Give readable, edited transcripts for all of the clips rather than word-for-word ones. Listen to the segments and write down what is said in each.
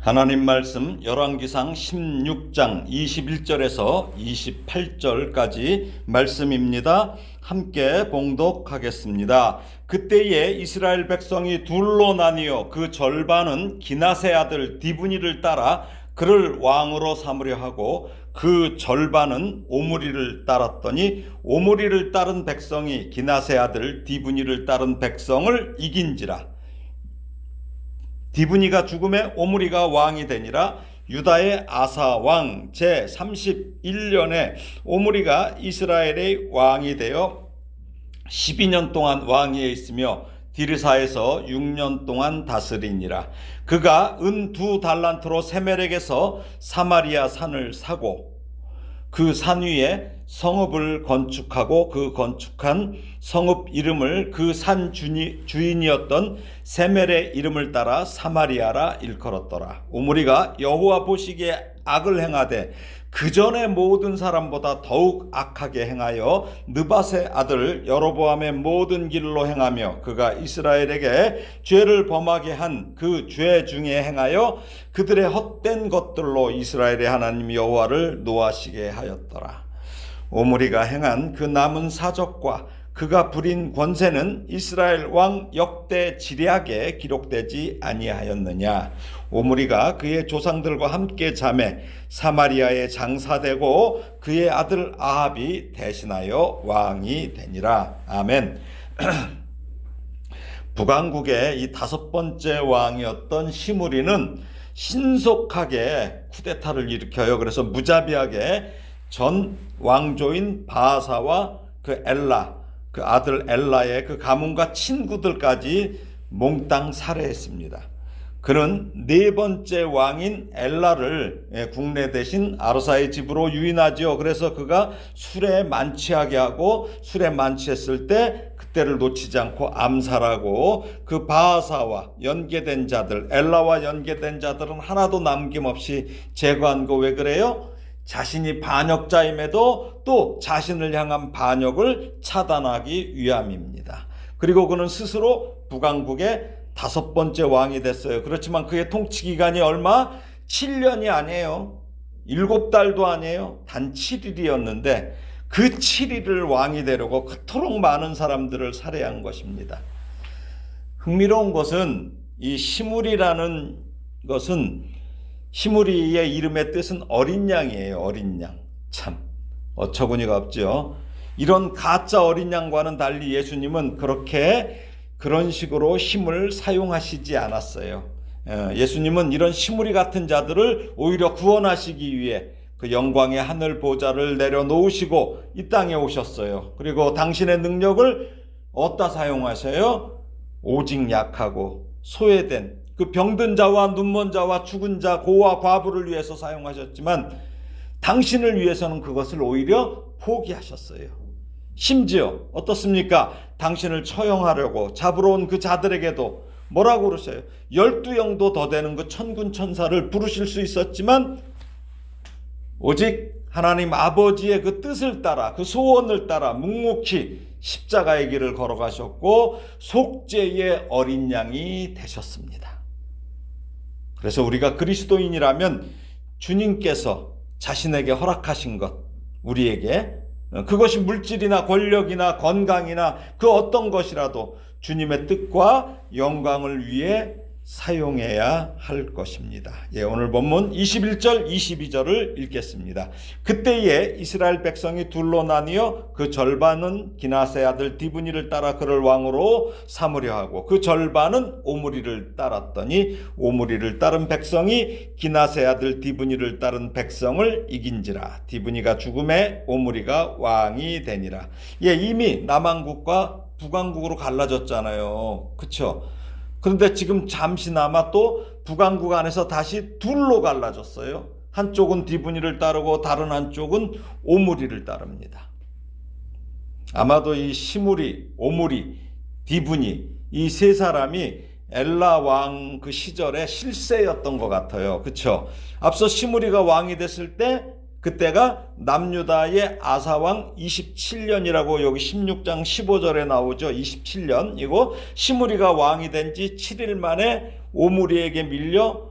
하나님 말씀 열왕기상 16장 21절에서 28절까지 말씀입니다. 함께 봉독하겠습니다. 그때에 이스라엘 백성이 둘로 나뉘어 그 절반은 기낫의 아들 디브니를 따라 그를 왕으로 삼으려 하고 그 절반은 오므리를 따랐더니 오므리를 따른 백성이 기낫의 아들 디브니를 따른 백성을 이긴지라. 디브니가 죽음에 오므리가 왕이 되니라. 유다의 아사 왕 제 31년에 오므리가 이스라엘의 왕이 되어 12년 동안 왕위에 있으며 디르사에서 6년 동안 다스리니라. 그가 은 2달란트로 세멜렉에서 사마리아 산을 사고 그 산 위에 성읍을 건축하고 그 건축한 성읍 이름을 그 산 주인이었던 세멜의 이름을 따라 사마리아라 일컬었더라. 오므리가 여호와 보시기에 악을 행하되 그 전에 모든 사람보다 더욱 악하게 행하여 느밧의 아들 여로보암의 모든 길로 행하며 그가 이스라엘에게 죄를 범하게 한 그 죄 중에 행하여 그들의 헛된 것들로 이스라엘의 하나님 여호와를 노하시게 하였더라. 오므리가 행한 그 남은 사적과 그가 부린 권세는 이스라엘 왕 역대 지략에 기록되지 아니하였느냐. 오므리가 그의 조상들과 함께 잠에 사마리아에 장사되고 그의 아들 아합이 대신하여 왕이 되니라. 아멘. 북왕국의 이 5번째 왕이었던 시므리는 신속하게 쿠데타를 일으켜요. 그래서 무자비하게 전 왕조인 바하사와 그 엘라, 그 아들 엘라의 그 가문과 친구들까지 몽땅 살해했습니다. 그는 4번째 왕인 엘라를 국내 대신 아르사의 집으로 유인하죠. 그래서 그가 술에 만취하게 하고 술에 만취했을 때 그때를 놓치지 않고 암살하고 그 바하사와 연계된 자들, 엘라와 연계된 자들은 하나도 남김없이 제거한 거. 왜 그래요? 자신이 반역자임에도 또 자신을 향한 반역을 차단하기 위함입니다. 그리고 그는 스스로 북왕국의 5번째 왕이 됐어요. 그렇지만 그의 통치 기간이 얼마? 7년이 아니에요. 7달도 아니에요. 단 7일이었는데 그 7일을 왕이 되려고 그토록 많은 사람들을 살해한 것입니다. 흥미로운 것은 이 시므리라는 것은 시므리의 이름의 뜻은 어린 양이에요. 어린 양. 참 어처구니가 없죠. 이런 가짜 어린 양과는 달리 예수님은 그런 식으로 힘을 사용하시지 않았어요. 예수님은 이런 시므리 같은 자들을 오히려 구원하시기 위해 그 영광의 하늘 보좌를 내려놓으시고 이 땅에 오셨어요. 그리고 당신의 능력을 어디다 사용하셔요? 오직 약하고 소외된 그 병든 자와 눈먼 자와 죽은 자, 고와 과부를 위해서 사용하셨지만 당신을 위해서는 그것을 오히려 포기하셨어요. 심지어 어떻습니까? 당신을 처형하려고 잡으러 온 그 자들에게도 뭐라고 그러셔요? 12영도 더 되는 그 천군 천사를 부르실 수 있었지만 오직 하나님 아버지의 그 뜻을 따라 그 소원을 따라 묵묵히 십자가의 길을 걸어가셨고 속죄의 어린 양이 되셨습니다. 그래서 우리가 그리스도인이라면 주님께서 자신에게 허락하신 것, 우리에게 그것이 물질이나 권력이나 건강이나 그 어떤 것이라도 주님의 뜻과 영광을 위해 사용해야 할 것입니다. 오늘 본문 21절 22절을 읽겠습니다. 그때에 이스라엘 백성이 둘로 나뉘어 그 절반은 기낫의 아들 디브니를 따라 그를 왕으로 삼으려 하고 그 절반은 오므리를 따랐더니 오므리를 따른 백성이 기낫의 아들 디브니를 따른 백성을 이긴지라. 디브니가 죽음에 오므리가 왕이 되니라. 이미 남왕국과 북왕국으로 갈라졌잖아요. 그렇죠? 그런데 지금 잠시나마 또 북왕국 안에서 다시 둘로 갈라졌어요. 한쪽은 디브니를 따르고 다른 한쪽은 오므리를 따릅니다. 아마도 이 시므리, 오므리, 디브니 이 세 사람이 엘라 왕 그 시절의 실세였던 것 같아요. 그렇죠? 앞서 시므리가 왕이 됐을 때 그때가 남유다의 아사왕 27년이라고 여기 16장 15절에 나오죠. 27년. 이거 시므리가 왕이 된 지 7일 만에 오므리에게 밀려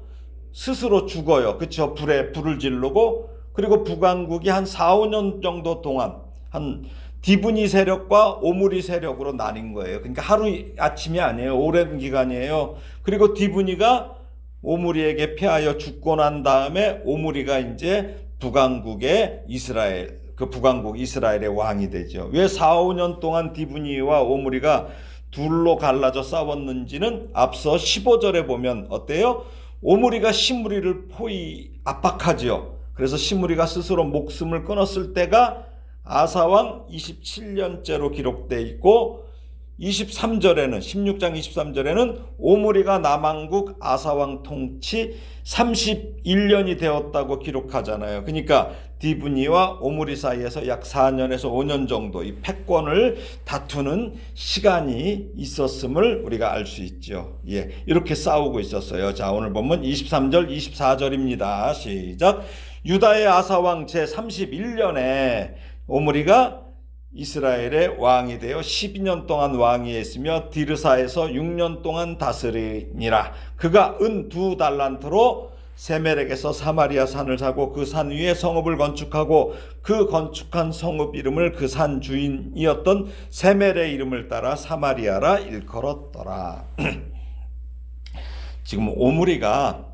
스스로 죽어요. 그렇죠? 불을 지르고, 그리고 북왕국이 한 4, 5년 정도 동안 한 디브니 세력과 오므리 세력으로 나뉜 거예요. 그러니까 하루 아침이 아니에요. 오랜 기간이에요. 그리고 디브니가 오므리에게 패하여 죽고 난 다음에 오므리가 이제 북왕국의 북왕국 이스라엘의 왕이 되죠. 왜 4, 5년 동안 디브니와 오므리가 둘로 갈라져 싸웠는지는 앞서 15절에 보면 어때요? 오므리가 시므리를 압박하지요. 그래서 시므리가 스스로 목숨을 끊었을 때가 아사왕 27년째로 기록되어 있고, 16장 23절에는 오므리가 남왕국 아사왕 통치 31년이 되었다고 기록하잖아요. 그러니까 디브니와 오므리 사이에서 약 4년에서 5년 정도 이 패권을 다투는 시간이 있었음을 우리가 알 수 있죠. 예, 이렇게 싸우고 있었어요. 자, 오늘 본문 23절 24절입니다. 시작. 유다의 아사왕 제31년에 오므리가 이스라엘의 왕이 되어 12년 동안 왕위했으며 디르사에서 6년 동안 다스리니라. 그가 은 2달란트로 세멜에게서 사마리아 산을 사고 그 산 위에 성읍을 건축하고 그 건축한 성읍 이름을 그 산 주인이었던 세멜의 이름을 따라 사마리아라 일컬었더라. 지금 오므리가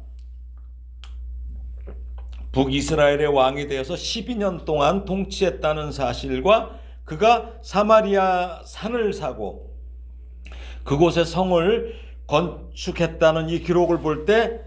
북이스라엘의 왕이 되어서 12년 동안 통치했다는 사실과 그가 사마리아 산을 사고 그곳에 성을 건축했다는 이 기록을 볼 때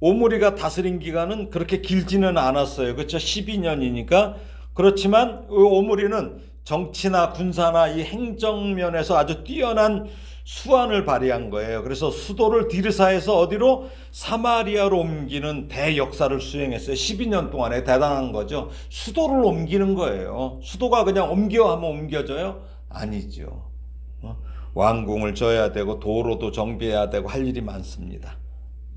오므리가 다스린 기간은 그렇게 길지는 않았어요. 그렇죠? 12년이니까. 그렇지만 오므리는 정치나 군사나 이 행정면에서 아주 뛰어난 수완을 발휘한 거예요. 그래서 수도를 디르사에서 어디로? 사마리아로 옮기는 대역사를 수행했어요. 12년 동안에. 대단한 거죠. 수도를 옮기는 거예요. 수도가 그냥 옮겨하면 옮겨져요? 아니죠. 왕궁을 져야 되고 도로도 정비해야 되고 할 일이 많습니다.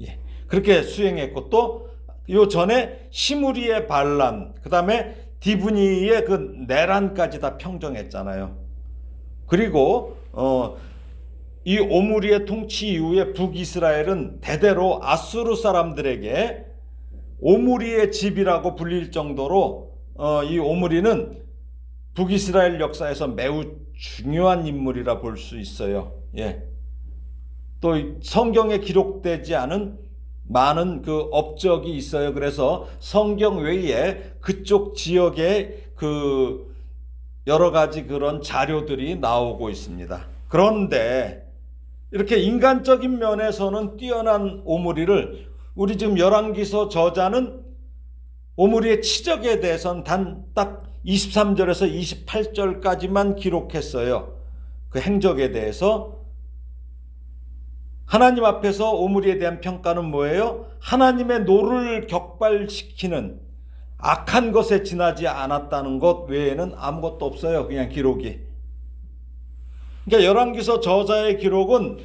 예, 그렇게 수행했고, 또 요 전에 시므리의 반란, 그 다음에 디브니의 그 내란까지 다 평정했잖아요. 그리고 이 오므리의 통치 이후에 북이스라엘은 대대로 아수르 사람들에게 오므리의 집이라고 불릴 정도로 이 오므리는 북이스라엘 역사에서 매우 중요한 인물이라 볼 수 있어요. 예. 또 성경에 기록되지 않은 많은 그 업적이 있어요. 그래서 성경 외에 그쪽 지역에 그 여러 가지 그런 자료들이 나오고 있습니다. 그런데 이렇게 인간적인 면에서는 뛰어난 오므리를 우리 지금 열왕기서 저자는 오므리의 치적에 대해서는 딱 23절에서 28절까지만 기록했어요. 그 행적에 대해서. 하나님 앞에서 오므리에 대한 평가는 뭐예요? 하나님의 노를 격발시키는 악한 것에 지나지 않았다는 것 외에는 아무것도 없어요. 그냥 기록이. 그러니까 열왕기서 저자의 기록은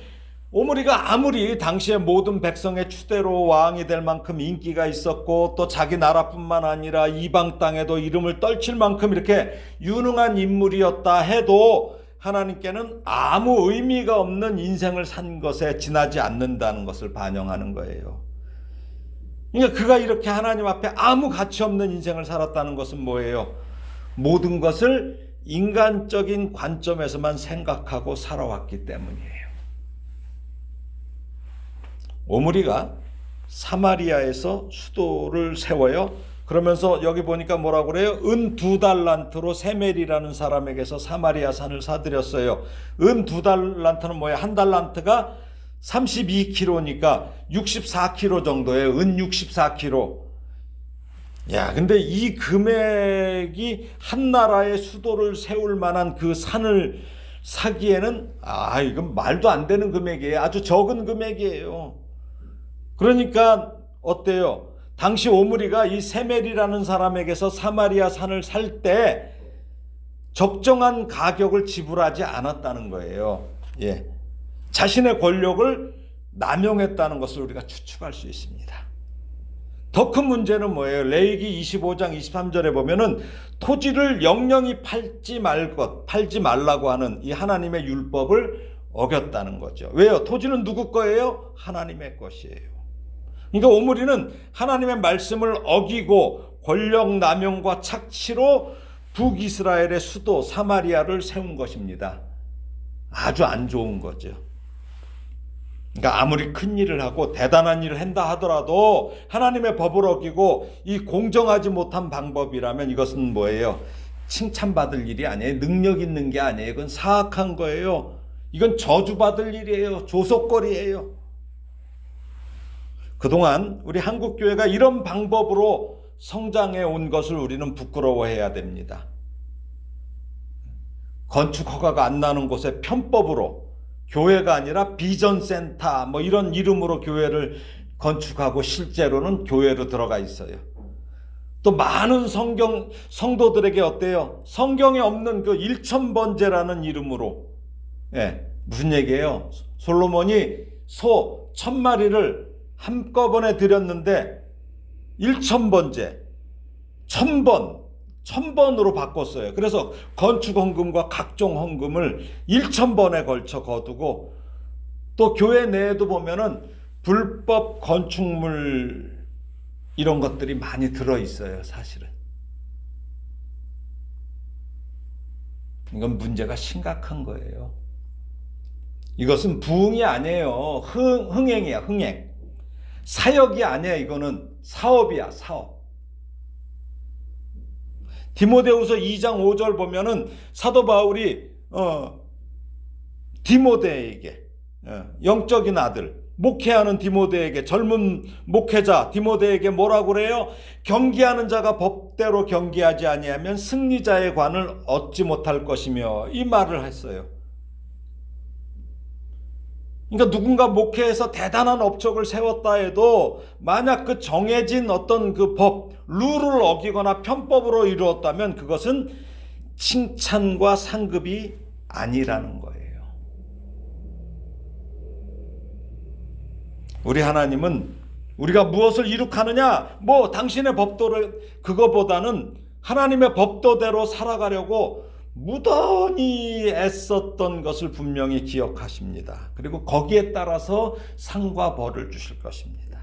오므리가 아무리 당시의 모든 백성의 추대로 왕이 될 만큼 인기가 있었고 또 자기 나라뿐만 아니라 이방 땅에도 이름을 떨칠 만큼 이렇게 유능한 인물이었다 해도 하나님께는 아무 의미가 없는 인생을 산 것에 지나지 않는다는 것을 반영하는 거예요. 그러니까 그가 이렇게 하나님 앞에 아무 가치 없는 인생을 살았다는 것은 뭐예요? 모든 것을 인간적인 관점에서만 생각하고 살아왔기 때문이에요. 오므리가 사마리아에서 수도를 세워요. 그러면서 여기 보니까 뭐라고 그래요? 은 2달란트로 세멜이라는 사람에게서 사마리아 산을 사들였어요. 은 2달란트는 뭐예요? 한 달란트가 32kg니까 64kg 정도예요. 은 64kg. 야, 근데 이 금액이 한 나라의 수도를 세울 만한 그 산을 사기에는 이건 말도 안 되는 금액이에요. 아주 적은 금액이에요. 그러니까 어때요? 당시 오므리가 이 세멜이라는 사람에게서 사마리아 산을 살 때 적정한 가격을 지불하지 않았다는 거예요. 예. 자신의 권력을 남용했다는 것을 우리가 추측할 수 있습니다. 더 큰 문제는 뭐예요? 레위기 25장 23절에 보면은 토지를 영영히 팔지 말라고 하는 이 하나님의 율법을 어겼다는 거죠. 왜요? 토지는 누구 거예요? 하나님의 것이에요. 그러니까 오므리는 하나님의 말씀을 어기고 권력 남용과 착취로 북이스라엘의 수도 사마리아를 세운 것입니다. 아주 안 좋은 거죠. 그러니까 아무리 큰 일을 하고 대단한 일을 한다 하더라도 하나님의 법을 어기고 이 공정하지 못한 방법이라면 이것은 뭐예요? 칭찬받을 일이 아니에요. 능력 있는 게 아니에요. 이건 사악한 거예요. 이건 저주받을 일이에요. 조속거리예요. 그동안 우리 한국교회가 이런 방법으로 성장해 온 것을 우리는 부끄러워해야 됩니다. 건축 허가가 안 나는 곳에 편법으로, 교회가 아니라 비전센터 뭐 이런 이름으로 교회를 건축하고 실제로는 교회로 들어가 있어요. 또 많은 성도들에게 어때요? 성경에 없는 그 일천번제라는 이름으로, 무슨 얘기예요? 솔로몬이 소 1000마리를 한꺼번에 드렸는데 1000번제, 1000번으로 바꿨어요. 그래서 건축 헌금과 각종 헌금을 1000번에 걸쳐 거두고, 또 교회 내에도 보면은 불법 건축물 이런 것들이 많이 들어있어요. 사실은 이건 문제가 심각한 거예요. 이것은 부흥이 아니에요. 흥행이야, 흥행. 사역이 아니야. 이거는 사업이야, 사업. 디모데후서 2장 5절 보면은 사도 바울이 디모데에게, 영적인 아들 목회하는 디모데에게, 젊은 목회자 디모데에게 뭐라고 그래요? 경계하는 자가 법대로 경계하지 아니하면 승리자의 관을 얻지 못할 것이며, 이 말을 했어요. 그러니까 누군가 목회에서 대단한 업적을 세웠다 해도 만약 그 정해진 어떤 그 법, 룰을 어기거나 편법으로 이루었다면 그것은 칭찬과 상급이 아니라는 거예요. 우리 하나님은 우리가 무엇을 이룩하느냐, 뭐 당신의 법도를, 그거보다는 하나님의 법도대로 살아가려고 무던히 애썼던 것을 분명히 기억하십니다. 그리고 거기에 따라서 상과 벌을 주실 것입니다.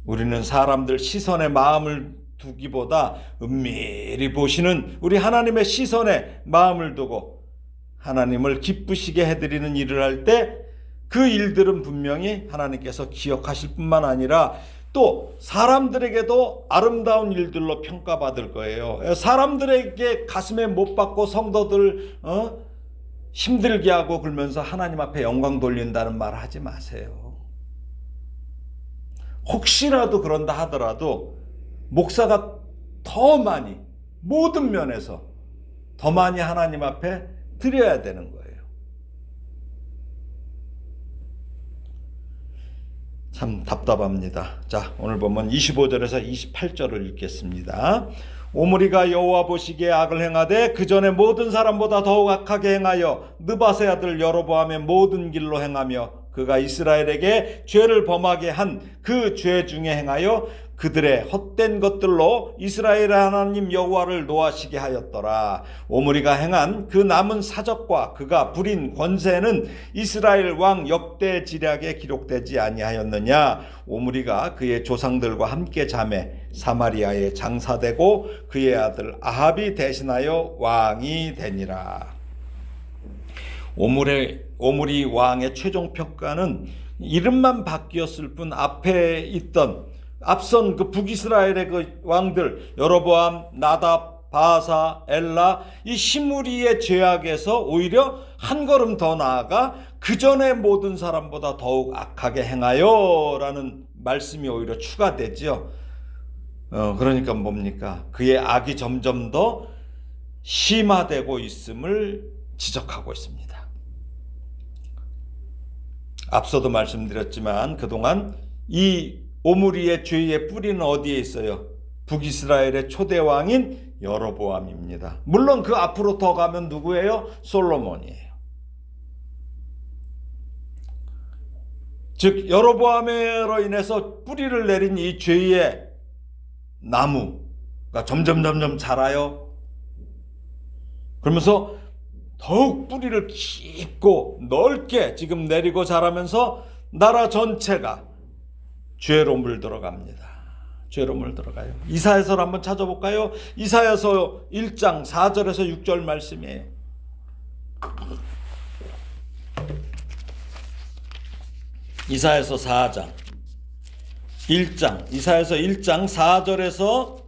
우리는 사람들 시선에 마음을 두기보다 은밀히 보시는 우리 하나님의 시선에 마음을 두고 하나님을 기쁘시게 해드리는 일을 할 때 그 일들은 분명히 하나님께서 기억하실 뿐만 아니라 또 사람들에게도 아름다운 일들로 평가받을 거예요. 사람들에게 가슴에 못 박고 성도들 힘들게 하고 그러면서 하나님 앞에 영광 돌린다는 말 하지 마세요. 혹시라도 그런다 하더라도 목사가 더 많이, 모든 면에서 더 많이 하나님 앞에 드려야 되는 거예요. 참 답답합니다. 자, 오늘 보면 25절에서 28절을 읽겠습니다. 오므리가 여호와 보시기에 악을 행하되 그 전에 모든 사람보다 더욱 악하게 행하여 느바세 아들 여로보암의 모든 길로 행하며 그가 이스라엘에게 죄를 범하게 한 그 죄 중에 행하여 그들의 헛된 것들로 이스라엘의 하나님 여호와를 노하시게 하였더라. 오므리가 행한 그 남은 사적과 그가 부린 권세는 이스라엘 왕 역대 지략에 기록되지 아니하였느냐. 오므리가 그의 조상들과 함께 잠에 사마리아에 장사되고 그의 아들 아합이 대신하여 왕이 되니라. 오므리 왕의 최종 평가는 이름만 바뀌었을 뿐 앞에 있던 앞선 그 북이스라엘의 그 왕들 여로보암, 나답, 바사, 엘라, 이 시므리의 죄악에서 오히려 한 걸음 더 나아가 그 전에 모든 사람보다 더욱 악하게 행하여 라는 말씀이 오히려 추가되죠. 그러니까 뭡니까? 그의 악이 점점 더 심화되고 있음을 지적하고 있습니다. 앞서도 말씀드렸지만 그동안 이 오므리의 죄의 뿌리는 어디에 있어요? 북이스라엘의 초대왕인 여로보암입니다. 물론 그 앞으로 더 가면 누구예요? 솔로몬이에요. 즉 여로보암으로 인해서 뿌리를 내린 이 죄의 나무가 점점 자라요. 그러면서 더욱 뿌리를 깊고 넓게 지금 내리고 자라면서 나라 전체가 죄로 물들어갑니다. 죄로 물들어가요. 이사야서를 한번 찾아볼까요? 이사야서 1장 4절에서 6절 말씀이에요. 이사야서 4장 1장 이사야서 1장 4절에서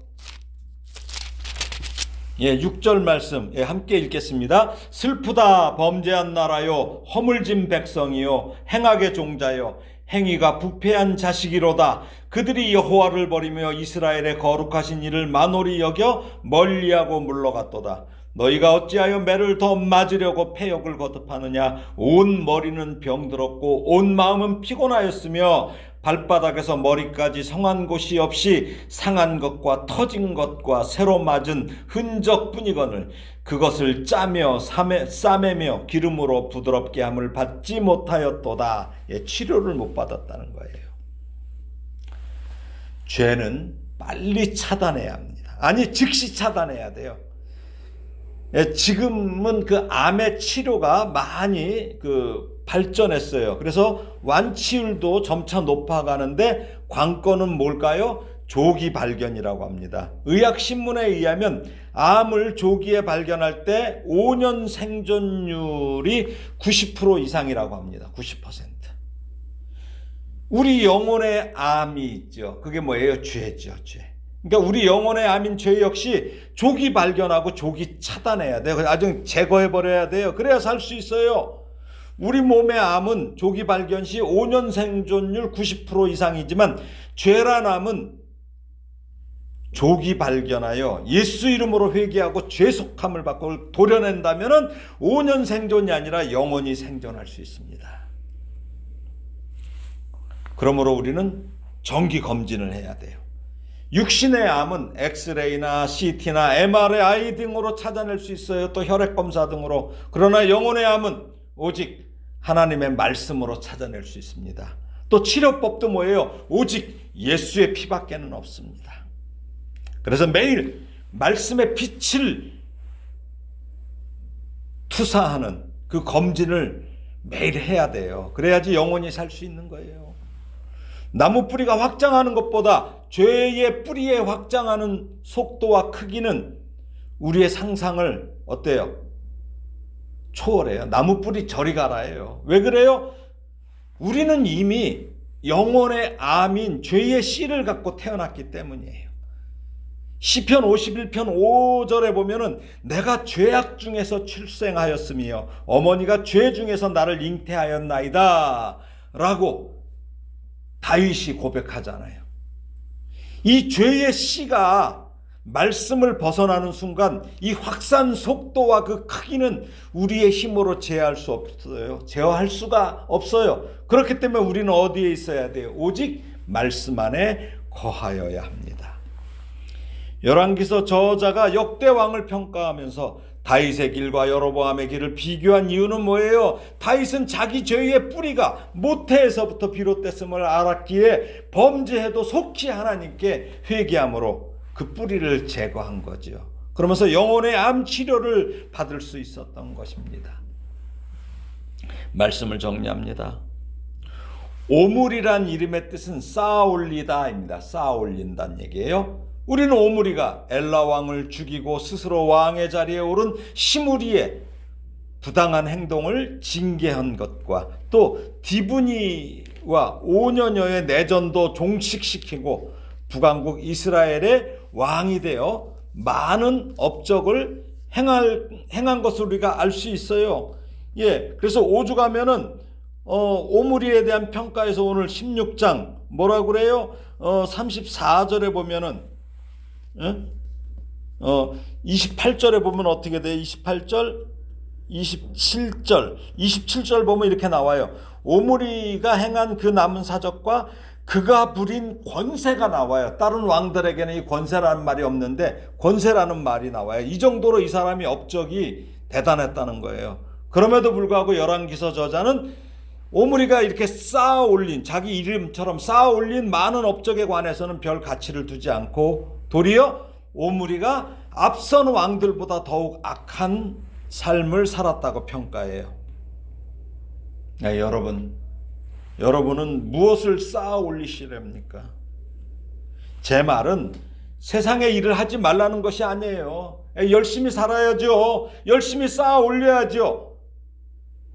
6절 말씀 함께 읽겠습니다. 슬프다 범죄한 나라요, 허물진 백성이요, 행악의 종자요, 행위가 부패한 자식이로다. 그들이 여호와를 버리며 이스라엘의 거룩하신 이를 만홀히 여겨 멀리하고 물러갔도다. 너희가 어찌하여 매를 더 맞으려고 패역을 거듭하느냐. 온 머리는 병들었고 온 마음은 피곤하였으며 발바닥에서 머리까지 성한 곳이 없이 상한 것과 터진 것과 새로 맞은 흔적뿐이거늘 그것을 짜며 싸매며 기름으로 부드럽게 함을 받지 못하였도다. 치료를 못 받았다는 거예요. 죄는 빨리 차단해야 합니다. 아니, 즉시 차단해야 돼요. 지금은 그 암의 치료가 많이 발전했어요. 그래서 완치율도 점차 높아가는데 관건은 뭘까요? 조기 발견이라고 합니다. 의학신문에 의하면 암을 조기에 발견할 때 5년 생존율이 90% 이상이라고 합니다. 90%. 우리 영혼의 암이 있죠. 그게 뭐예요? 죄죠. 죄. 그러니까 우리 영혼의 암인 죄 역시 조기 발견하고 조기 차단해야 돼요. 아주 제거해버려야 돼요. 그래야 살 수 있어요. 우리 몸의 암은 조기 발견 시 5년 생존율 90% 이상이지만 죄란 암은 조기 발견하여 예수 이름으로 회개하고 죄속함을 받고 도려낸다면 5년 생존이 아니라 영원히 생존할 수 있습니다. 그러므로 우리는 정기 검진을 해야 돼요. 육신의 암은 엑스레이나 CT나 MRI 등으로 찾아낼 수 있어요. 또 혈액검사 등으로. 그러나 영혼의 암은 오직 하나님의 말씀으로 찾아낼 수 있습니다. 또 치료법도 뭐예요? 오직 예수의 피밖에는 없습니다. 그래서 매일 말씀의 빛을 투사하는 그 검진을 매일 해야 돼요. 그래야지 영원히 살 수 있는 거예요. 나무 뿌리가 확장하는 것보다 죄의 뿌리에 확장하는 속도와 크기는 우리의 상상을 어때요? 초월해요. 나무 뿌리 저리 가라예요. 왜 그래요? 우리는 이미 영혼의 암인 죄의 씨를 갖고 태어났기 때문이에요. 시편 51편 5절에 보면은 내가 죄악 중에서 출생하였으며 어머니가 죄 중에서 나를 잉태하였나이다 라고 다윗이 고백하잖아요. 이 죄의 씨가 말씀을 벗어나는 순간 이 확산 속도와 그 크기는 우리의 힘으로 제어할 수 없어요. 제어할 수가 없어요. 그렇기 때문에 우리는 어디에 있어야 돼요? 오직 말씀 안에 거하여야 합니다. 열왕기서 저자가 역대 왕을 평가하면서 다윗의 길과 여로보암의 길을 비교한 이유는 뭐예요? 다윗은 자기 죄의 뿌리가 모태에서부터 비롯됐음을 알았기에 범죄해도 속히 하나님께 회개함으로 그 뿌리를 제거한 거죠. 그러면서 영혼의 암 치료를 받을 수 있었던 것입니다. 말씀을 정리합니다. 오물이란 이름의 뜻은 쌓아올리다입니다. 쌓아올린다는 얘기예요. 우리는 오므리가 엘라 왕을 죽이고 스스로 왕의 자리에 오른 시므리의 부당한 행동을 징계한 것과 또 디브니와 5년여의 내전도 종식시키고 북왕국 이스라엘의 왕이 되어 많은 업적을 행한 것을 우리가 알 수 있어요. 그래서 오죽하면은 오므리에 대한 평가에서 오늘 16장 뭐라고 그래요? 34절에 보면은 28절에 보면 어떻게 돼요? 28절, 27절 보면 이렇게 나와요. 오므리가 행한 그 남은 사적과 그가 부린 권세가 나와요. 다른 왕들에게는 이 권세라는 말이 없는데 권세라는 말이 나와요. 이 정도로 이 사람이 업적이 대단했다는 거예요. 그럼에도 불구하고 열왕기서 저자는 오므리가 이렇게 쌓아올린 자기 이름처럼 쌓아올린 많은 업적에 관해서는 별 가치를 두지 않고 도리어 오므리가 앞선 왕들보다 더욱 악한 삶을 살았다고 평가해요. 여러분, 여러분은 무엇을 쌓아 올리시렵니까? 제 말은 세상의 일을 하지 말라는 것이 아니에요. 열심히 살아야죠. 열심히 쌓아 올려야죠.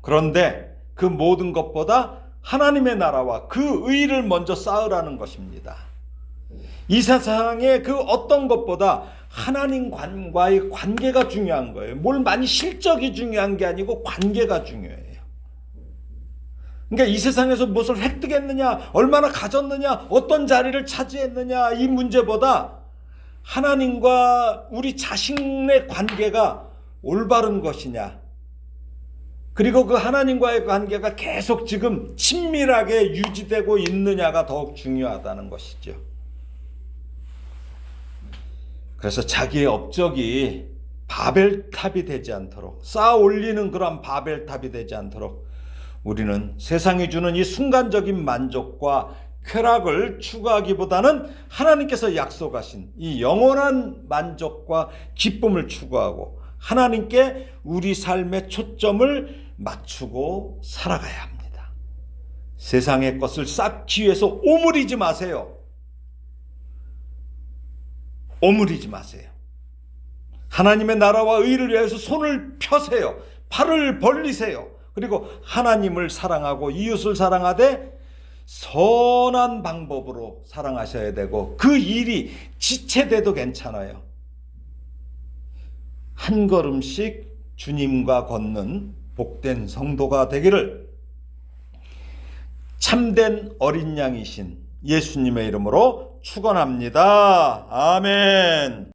그런데 그 모든 것보다 하나님의 나라와 그 의를 먼저 쌓으라는 것입니다. 이 세상의 그 어떤 것보다 하나님과의 관계가 중요한 거예요. 뭘 많이 실적이 중요한 게 아니고 관계가 중요해요. 그러니까 이 세상에서 무엇을 획득했느냐, 얼마나 가졌느냐, 어떤 자리를 차지했느냐, 이 문제보다 하나님과 우리 자신의 관계가 올바른 것이냐, 그리고 그 하나님과의 관계가 계속 지금 친밀하게 유지되고 있느냐가 더욱 중요하다는 것이죠. 그래서 자기의 업적이 바벨탑이 되지 않도록, 쌓아 올리는 그런 바벨탑이 되지 않도록 우리는 세상이 주는 이 순간적인 만족과 쾌락을 추구하기보다는 하나님께서 약속하신 이 영원한 만족과 기쁨을 추구하고 하나님께 우리 삶의 초점을 맞추고 살아가야 합니다. 세상의 것을 쌓기 위해서 오므리지 마세요. 오므리지 마세요. 하나님의 나라와 의를 위해서 손을 펴세요. 팔을 벌리세요. 그리고 하나님을 사랑하고 이웃을 사랑하되 선한 방법으로 사랑하셔야 되고, 그 일이 지체돼도 괜찮아요. 한 걸음씩 주님과 걷는 복된 성도가 되기를 참된 어린 양이신 예수님의 이름으로 축원합니다. 아멘.